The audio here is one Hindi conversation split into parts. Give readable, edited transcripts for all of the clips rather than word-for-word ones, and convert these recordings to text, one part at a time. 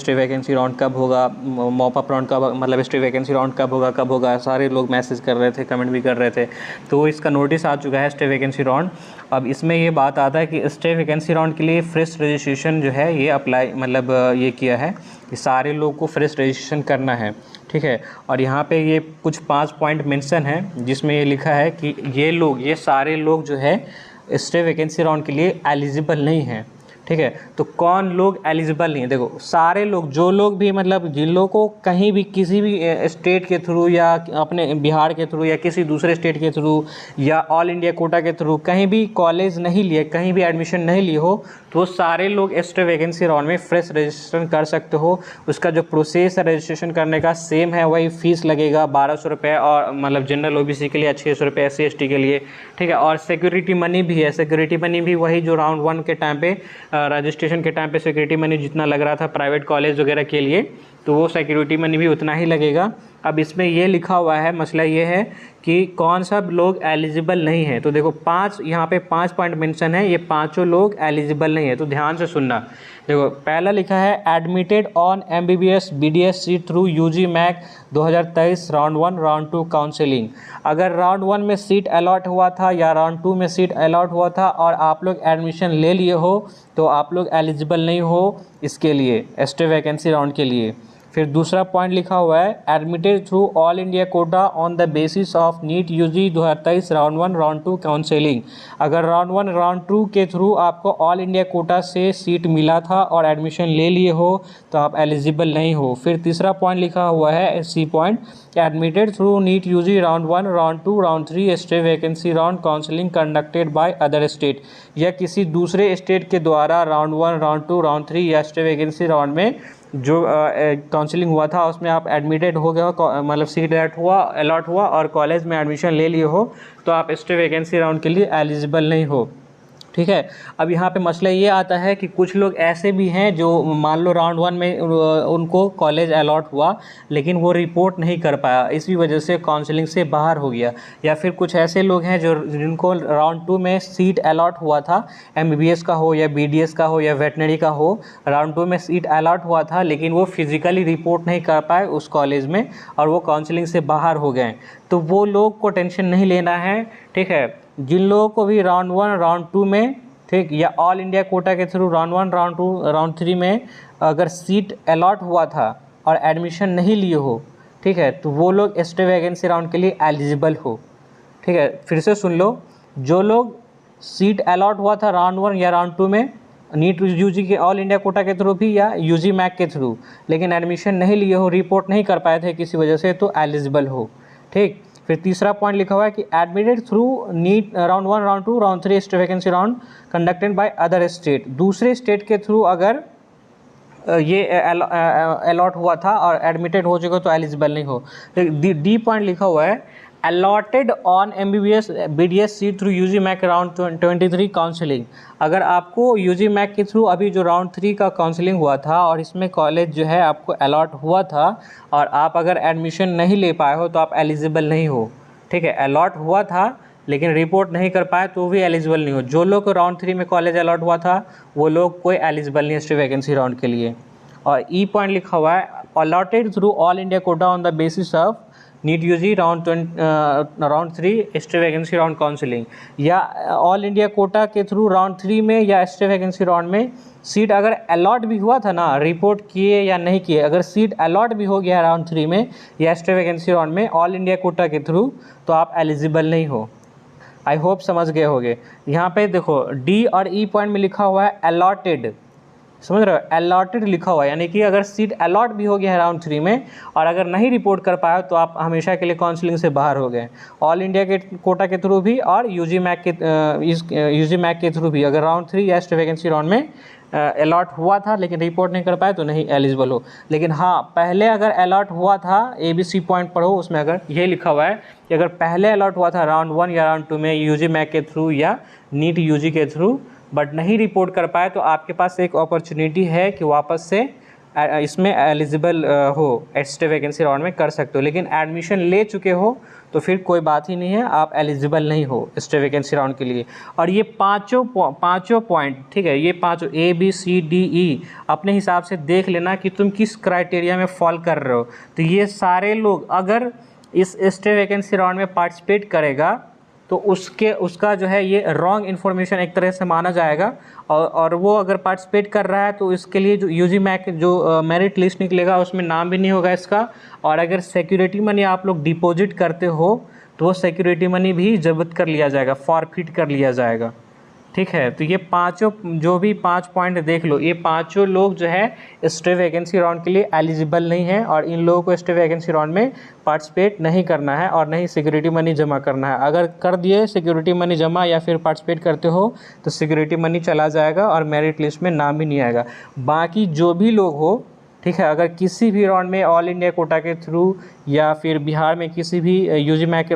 स्टे वैकेंसी राउंड कब होगा, मॉप अप राउंड कब, मतलब स्टे वैकेंसी राउंड कब होगा, सारे लोग मैसेज कर रहे थे, कमेंट भी कर रहे थे। तो इसका नोटिस आ चुका है स्टे वैकेंसी राउंड। अब इसमें ये बात आता है कि स्टे वैकेंसी राउंड के लिए फ्रेश रजिस्ट्रेशन जो है ये अप्लाई, मतलब ये किया है कि सारे लोग को फ्रेश रजिस्ट्रेशन करना है, ठीक है। और यहाँ पे ये कुछ 5 पॉइंट मेंशन है जिसमें ये लिखा है कि ये सारे लोग जो है स्टे वैकेंसी राउंड के लिए एलिजिबल नहीं हैं, ठीक है। तो कौन लोग एलिजिबल नहीं है, देखो सारे लोग, जो लोग भी मतलब जिन लोगों को कहीं भी किसी भी स्टेट के थ्रू या अपने बिहार के थ्रू या किसी दूसरे स्टेट के थ्रू या ऑल इंडिया कोटा के थ्रू कहीं भी कॉलेज नहीं लिए, कहीं भी एडमिशन नहीं लिए हो, तो वो सारे लोग स्टे वैकेंसी राउंड में फ्रेश रजिस्ट्रेशन कर सकते हो। उसका जो प्रोसेस है रजिस्ट्रेशन करने का सेम है, वही फीस लगेगा 1200 रुपये, और मतलब जनरल OBC के लिए 600 रुपये, SC ST के लिए, ठीक है। और सिक्योरिटी मनी भी है, सिक्योरिटी मनी भी वही जो राउंड 1 के टाइम पे रजिस्ट्रेशन के टाइम पे सिक्योरिटी मनी जितना लग रहा था प्राइवेट कॉलेज वगैरह के लिए, तो वो सिक्योरिटी मनी भी उतना ही लगेगा। अब इसमें ये लिखा हुआ है, मसला ये है कि कौन सा लोग एलिजिबल नहीं है। तो देखो 5 यहाँ पे 5 पॉइंट मेंशन है, ये पांचों लोग एलिजिबल नहीं है, तो ध्यान से सुनना। देखो पहला लिखा है admitted on MBBS BDS seat through UG मैक 2023 राउंड 1 राउंड 2 काउंसलिंग। अगर राउंड 1 में सीट अलॉट हुआ था या राउंड 2 में सीट अलॉट हुआ था और आप लोग एडमिशन ले लिए हो, तो आप लोग एलिजिबल नहीं हो इसके लिए, स्टे वैकेंसी राउंड के लिए। फिर दूसरा पॉइंट लिखा हुआ है admitted through all India quota on the basis of NEET UG 2023 round 1 round 2 counselling. अगर राउंड 1 राउंड 2 के थ्रू आपको ऑल इंडिया कोटा से सीट मिला था और एडमिशन ले लिए हो, तो आप एलिजिबल नहीं हो। फिर तीसरा पॉइंट लिखा हुआ है C point admitted through NEET UG round 1 round 2 round 3 stray vacancy round counselling conducted by other state, या किसी दूसरे स्टेट के द्वारा राउंड 1 राउंड 2 राउंड 3 या स्टे वैकेंसी राउंड में जो काउंसलिंग हुआ था उसमें आप एडमिटेड हो गए हो, मतलब सीट अलॉट हुआ और कॉलेज में एडमिशन ले लिए हो, तो आप स्टे वैकेंसी राउंड के लिए एलिजिबल नहीं हो, ठीक है। अब यहाँ पे मसला ये आता है कि कुछ लोग ऐसे भी हैं जो मान लो राउंड 1 में उनको कॉलेज अलॉट हुआ लेकिन वो रिपोर्ट नहीं कर पाया, इसी वजह से काउंसलिंग से बाहर हो गया। या फिर कुछ ऐसे लोग हैं जो जिनको राउंड 2 में सीट अलॉट हुआ था, MBBS का हो या BDS का हो या वेटनरी का हो, राउंड 2 में सीट अलॉट हुआ था लेकिन वो फिजिकली रिपोर्ट नहीं कर पाए उस कॉलेज में और वो काउंसलिंग से बाहर हो गए, तो वो लोग को टेंशन नहीं लेना है, ठीक है। जिन लोगों को भी राउंड 1 राउंड 2 में, ठीक, या ऑल इंडिया कोटा के थ्रू राउंड 1 राउंड 2 राउंड 3 में अगर सीट अलॉट हुआ था और एडमिशन नहीं लिए हो, ठीक है, तो वो लोग स्टे वैकेंसी राउंड के लिए एलिजिबल हो, ठीक है। फिर से सुन लो, जो लोग सीट अलॉट हुआ था राउंड 1 या राउंड 2 में नीट UG के ऑल इंडिया कोटा के थ्रू भी या UG मैक के थ्रू, लेकिन एडमिशन नहीं लिए हो, रिपोर्ट नहीं कर पाए थे किसी वजह से, तो एलिजिबल हो, ठीक। फिर तीसरा पॉइंट लिखा हुआ है कि admitted through NEET round 1 round 2 round 3 stray vacancy round conducted by other state, दूसरे स्टेट के थ्रू अगर ये अलॉट हुआ था और एडमिटेड हो चुके तो एलिजिबल नहीं हो। D पॉइंट लिखा हुआ है allotted on MBBS BDS seat through UG मैक राउंड 23 काउंसलिंग। अगर आपको UG मैक के थ्रू अभी जो राउंड 3 का काउंसलिंग हुआ था और इसमें कॉलेज जो है आपको अलॉट हुआ था और आप अगर एडमिशन नहीं ले पाए हो, तो आप एलिजिबल नहीं हो, ठीक है। अलॉट हुआ था लेकिन रिपोर्ट नहीं कर पाए तो भी एलिजिबल नहीं हो। जो लोग राउंड 3 में कॉलेज अलॉट हुआ था वो लोग कोई एलिजिबल नहीं है स्टे वैकेंसी राउंड के लिए। और E पॉइंट लिखा हुआ है allotted through all India quota on the basis of NEET UG round 3 stray vacancy round counselling, या ऑल इंडिया कोटा के थ्रू राउंड 3 में या स्टे वैकेंसी राउंड में सीट अगर अलॉट भी हुआ था ना, रिपोर्ट किए या नहीं किए, अगर सीट अलॉट भी हो गया राउंड 3 में या स्टे वैकेंसी राउंड में ऑल इंडिया कोटा के थ्रू, तो आप एलिजिबल नहीं हो। आई होप समझ गए होंगे। यहाँ पे देखो D और E पॉइंट में लिखा हुआ है अलॉटेड, समझ रहे हो, अलॉटेड लिखा हुआ है, यानी कि अगर सीट अलॉट भी हो गया है राउंड 3 में और अगर नहीं रिपोर्ट कर पाए तो आप हमेशा के लिए काउंसलिंग से बाहर हो गए, ऑल इंडिया के कोटा के थ्रू भी और UG मैक के थ्रू भी। अगर राउंड 3 या स्टे वैकेंसी राउंड में अलॉट हुआ था लेकिन रिपोर्ट नहीं कर पाए तो नहीं एलिजिबल हो। लेकिन हाँ, पहले अगर अलॉट हुआ था, ABC पॉइंट पढ़ो, उसमें अगर ये लिखा हुआ है कि अगर पहले अलॉट हुआ था राउंड 1 या राउंड 2 में UG मैक के थ्रू या नीट UG के थ्रू बट नहीं रिपोर्ट कर पाए, तो आपके पास एक अपॉर्चुनिटी है कि वापस से इसमें एलिजिबल हो, एक्स्ट्रा वैकेंसी राउंड में कर सकते हो। लेकिन एडमिशन ले चुके हो तो फिर कोई बात ही नहीं है, आप एलिजिबल नहीं हो एक्स्ट्रा वैकेंसी राउंड के लिए। और ये पाँचों पॉइंट, ठीक है, ये पाँचों ABCDE अपने हिसाब से देख लेना कि तुम किस क्राइटेरिया में फॉल कर रहे हो। तो ये सारे लोग अगर इस एक्स्ट्रा वैकेंसी राउंड में पार्टिसिपेट करेगा तो उसका जो है ये रॉन्ग इन्फॉर्मेशन एक तरह से माना जाएगा। और वो अगर पार्टिसिपेट कर रहा है तो इसके लिए जो UG मैक जो मेरिट लिस्ट निकलेगा उसमें नाम भी नहीं होगा इसका। और अगर सिक्योरिटी मनी आप लोग डिपॉजिट करते हो तो वो सिक्योरिटी मनी भी जब्त कर लिया जाएगा, फॉरफिट कर लिया जाएगा, ठीक है। तो ये पांचों, जो भी 5 पॉइंट देख लो, ये पांचों लोग जो है एक्स्ट्रा वैकेंसी राउंड के लिए एलिजिबल नहीं है। और इन लोगों को एक्स्ट्रा वैकेंसी राउंड में पार्टिसिपेट नहीं करना है और नहीं सिक्योरिटी मनी जमा करना है। अगर कर दिए सिक्योरिटी मनी जमा या फिर पार्टिसिपेट करते हो तो सिक्योरिटी मनी चला जाएगा और मेरिट लिस्ट में नाम भी नहीं आएगा। बाकी जो भी लोग हो, ठीक है, अगर किसी भी राउंड में ऑल इंडिया कोटा के थ्रू या फिर बिहार में किसी भी UG मैक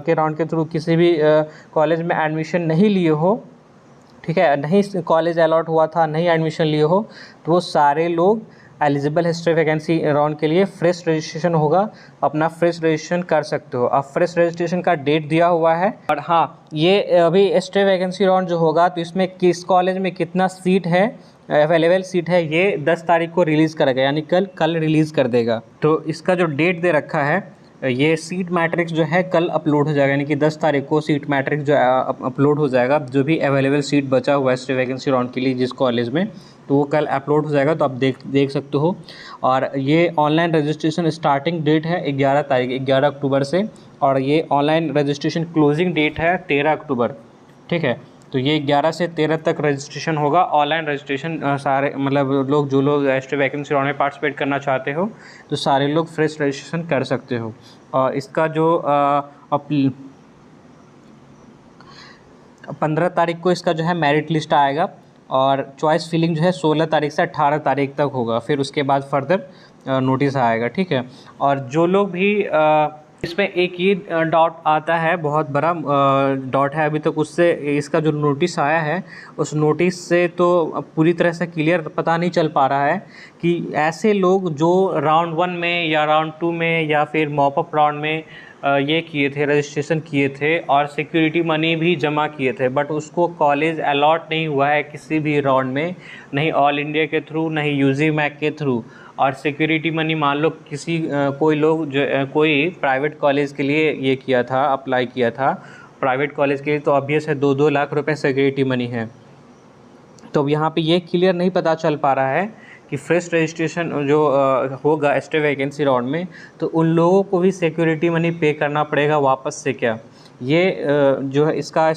के राउंड के थ्रू किसी भी कॉलेज में एडमिशन नहीं लिए हो, ठीक है, नहीं कॉलेज अलॉट हुआ था, नहीं एडमिशन लिए हो, तो वो सारे लोग एलिजिबल एक्स्ट्रा वैकेंसी राउंड के लिए फ्रेश रजिस्ट्रेशन होगा, अपना फ्रेश रजिस्ट्रेशन कर सकते हो। अब फ्रेश रजिस्ट्रेशन का डेट दिया हुआ है। और हाँ, ये अभी एक्स्ट्रा वैकेंसी राउंड जो होगा तो इसमें किस कॉलेज में कितना सीट है, अवेलेबल सीट है, ये 10 तारीख को रिलीज़ करेगा, यानी कल रिलीज़ कर देगा। तो इसका जो डेट दे रखा है, ये सीट मैट्रिक्स जो है कल अपलोड हो जाएगा, यानी कि 10 तारीख को सीट मैट्रिक्स जो अपलोड हो जाएगा। जो भी अवेलेबल सीट बचा हुआ है एक्स्ट्रा वैकेंसी राउंड के लिए जिस कॉलेज में, तो वो कल अपलोड हो जाएगा, तो आप देख सकते हो। और ये ऑनलाइन रजिस्ट्रेशन स्टार्टिंग डेट है 11 अक्टूबर से, और ये ऑनलाइन रजिस्ट्रेशन क्लोजिंग डेट है 13 अक्टूबर, ठीक है। तो ये 11 से 13 तक रजिस्ट्रेशन होगा। ऑनलाइन रजिस्ट्रेशन सारे मतलब जो लोग एक्स्ट्रा वैकेंसी राउंड में पार्टिसिपेट करना चाहते हो तो सारे लोग फ्रेश रजिस्ट्रेशन कर सकते हो। और इसका जो 15 तारीख को इसका जो है मेरिट लिस्ट आएगा और चॉइस फिलिंग जो है 16 तारीख से 18 तारीख तक होगा। फिर उसके बाद फर्दर नोटिस आएगा, ठीक है। और जो लोग भी इसमें एक ये डाउट आता है, बहुत बड़ा डाउट है अभी तक, उससे इसका जो नोटिस आया है उस नोटिस से तो पूरी तरह से क्लियर पता नहीं चल पा रहा है कि ऐसे लोग जो राउंड 1 में या राउंड 2 में या फिर मॉपअप राउंड में ये किए थे, रजिस्ट्रेशन किए थे और सिक्योरिटी मनी भी जमा किए थे, बट उसको कॉलेज अलॉट नहीं हुआ है किसी भी राउंड में, नहीं ऑल इंडिया के थ्रू, नहीं UG मैक के थ्रू। और सिक्योरिटी मनी मान लो कोई लोग जो कोई प्राइवेट कॉलेज के लिए ये किया था, अप्लाई किया था प्राइवेट कॉलेज के लिए, तो ऑब्वियस है 2-2 लाख रुपए सिक्योरिटी मनी है। तो अब यहाँ पे ये क्लियर नहीं पता चल पा रहा है कि फ्रेश रजिस्ट्रेशन जो होगा एक्स्ट्रा वैकेंसी राउंड में, तो उन लोगों को भी सिक्योरिटी मनी पे करना पड़ेगा वापस से क्या। ये जो है इसका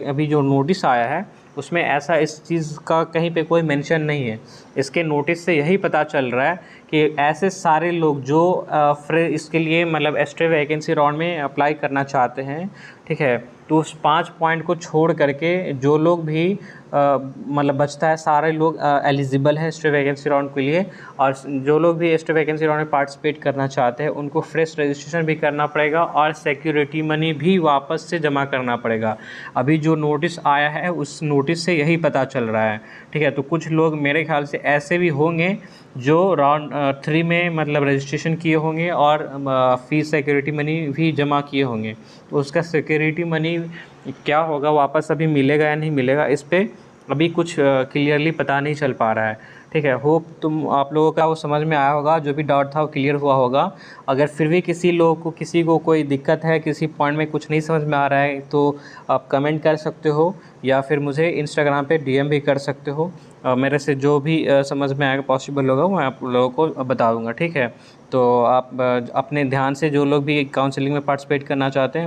अभी जो नोटिस आया है उसमें ऐसा इस चीज़ का कहीं पे कोई मेंशन नहीं है। इसके नोटिस से यही पता चल रहा है कि ऐसे सारे लोग जो इसके लिए मतलब एक्स्ट्रा वैकेंसी राउंड में अप्लाई करना चाहते हैं, ठीक है, तो उस 5 पॉइंट को छोड़ करके जो लोग भी मतलब बचता है, सारे लोग एलिजिबल है एक्स्ट्रा वैकेंसी राउंड के लिए। और जो लोग भी एक्स्ट्रा वैकेंसी राउंड में पार्टिसिपेट करना चाहते हैं उनको फ्रेश रजिस्ट्रेशन भी करना पड़ेगा और सिक्योरिटी मनी भी वापस से जमा करना पड़ेगा। अभी जो नोटिस आया है उस नोटिस से यही पता चल रहा है, ठीक है। तो कुछ लोग मेरे ख्याल से ऐसे भी होंगे जो राउंड 3 में मतलब रजिस्ट्रेशन किए होंगे और फीस सिक्योरिटी मनी भी जमा किए होंगे, तो उसका सिक्योरिटी मनी क्या होगा, वापस अभी मिलेगा या नहीं मिलेगा, इस पर अभी कुछ क्लियरली पता नहीं चल पा रहा है, ठीक है। होप आप लोगों का वो समझ में आया होगा, जो भी डाउट था वो क्लियर हुआ होगा। अगर फिर भी किसी को कोई दिक्कत है, किसी पॉइंट में कुछ नहीं समझ में आ रहा है, तो आप कमेंट कर सकते हो या फिर मुझे इंस्टाग्राम पे DM भी कर सकते हो। मेरे से जो भी समझ में आएगा पॉसिबल होगा मैं आप लोगों को बता दूँगा, ठीक है। तो आप अपने ध्यान से जो लोग भी काउंसलिंग में पार्टिसिपेट करना चाहते हैं